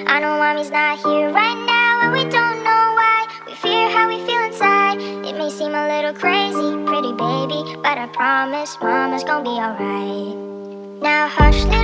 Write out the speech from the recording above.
I know mommy's not here right now, and we don't know why. We fear how we feel inside. It may seem a little crazy, pretty baby, but I promise mama's gonna be alright. Now hush, little